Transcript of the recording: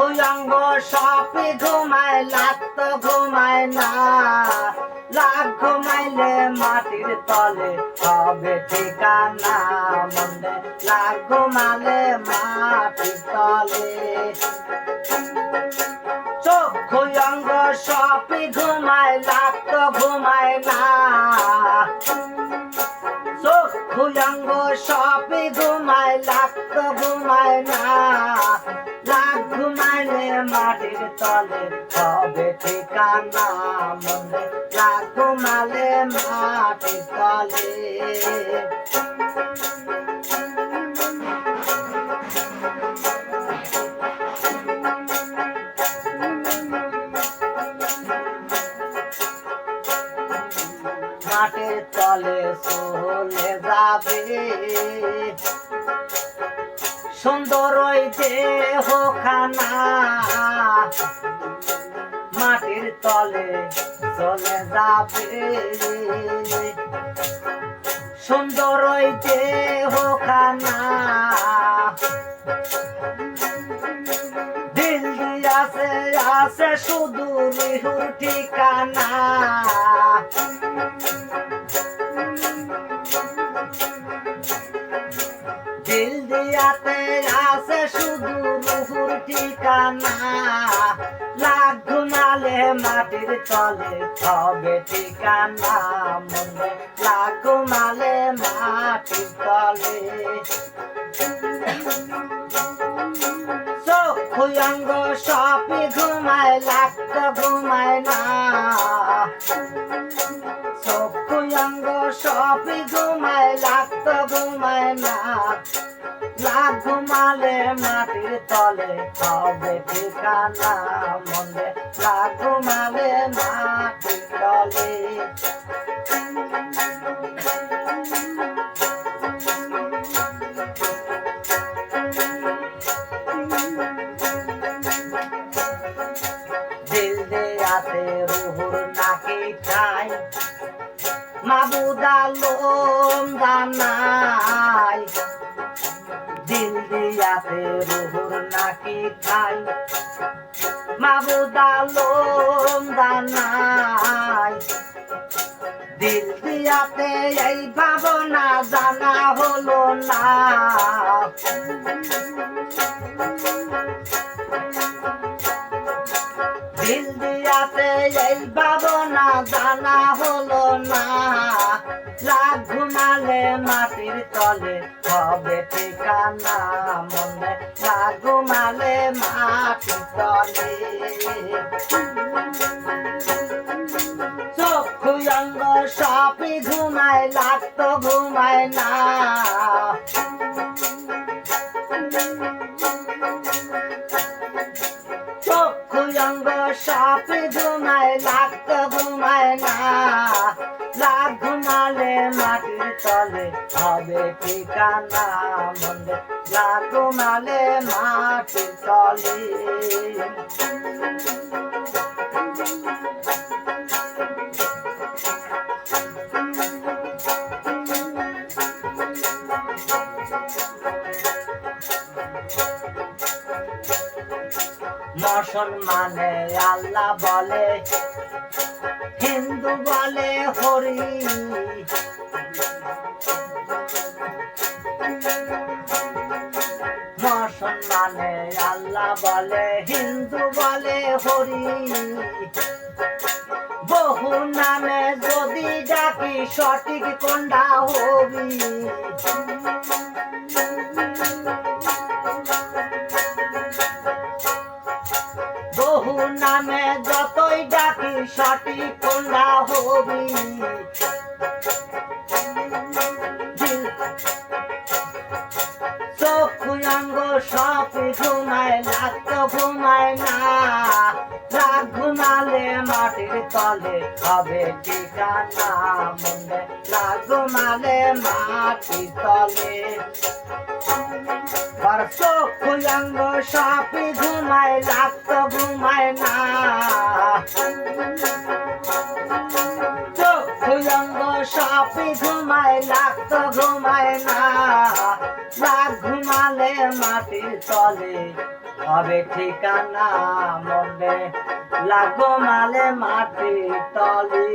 অঙ্গ সপি ঘুমায় লাখ তো ঘুমায় না, লাখ ঘুমাইলে মাটির তলে হবে ঠিকানা মনে, লাখ ঘুমালে মাটির তলে। চক্ষু অঙ্গ সপি ঘুমায় লাখ তো ঘুমায় না, চক্ষু অঙ্গ সপি ঘুমায় লাখ তো ঘুমায় না, লাখ ঘুমাইলে মাটির তলে হবে ঠিকানা মনে, লাখ ঘুমালে মাটির তলে। মাটির তলে চলে যাবে সুন্দর ওই দেহখানা, মাটির তলে চলে যাবে সুন্দর ওই দেহখানা। দিল দিয়াছে আছে শুধু রিহুর ঠিকানা, দিল দিয়াতে আছে শুধু রুহুর ঠিকানা, লাখ ঘুমালে মাটির তলে হবে ঠিকানা মনে, লাখ ঘুমালে মাটির তলে। চক্ষু অঙ্গ সপি ঘুমায় লাখ তো ঘুমায় না, চক্ষু অঙ্গ সপি ঘুমায় লাখ তো ঘুমায় না, লাখ ঘুমালে মাটির তলে হবে ঠিকানা মনে, লাখ ঘুমালে মাটির তলে। দিল দেয়াতে রুহুর নাকি ঠাই, মাবুদ আলম জানাই, দিল দিয়াতে রুহুর নাকি ঠাই, মাবুদ আলম জানাই, দিল দিয়াতে এই ভাবনা জানা হলো না, দিল দিয়াতে এই ভাবনা জানা হলো না, লাখ ঘুমালে মাটির তলে হবে ঠিকানা মনে, লাখ ঘুমালে মাটির তলে। চক্ষু অঙ্গ সপি ঘুমায় লাখ তো ঘুমায় না, চক্ষু অঙ্গ সপি ঘুমায় লাখ তো ঘুমায় না, লাখ ঘুমালে মাটির তলে হবে ঠিকানা মনে, লাখ ঘুমালে মাটির তলে। মুসলমানে আল্লাহ বলে, হিন্দু বলে হরি, মুসলমানে আল্লাহ বলে হিন্দু বলে হরি, বহু নামে যদি ডাকি সঠিক কোনটা হবি, বহু নামে যতই ডাকি সঠিক কোনটা হবি, চক্ষু অঙ্গ সপি ঘুমায় লাখ তো ঘুমায় না, লাখ ঘুমালে মাটির তলে হবে ঠিকানা মনে, লাখ ঘুমালে মাটির তলে। চক্ষু অঙ্গ সপি ঘুমায় লাখ তো ঘুমায় না, চক্ষু অঙ্গ সপি ঘুমায় লাখ তো ঘুমায় না, লাখ ঘুমালে মালে মাটির তলে হবে ঠিকানা মনে লাগো মালে মাটির তলে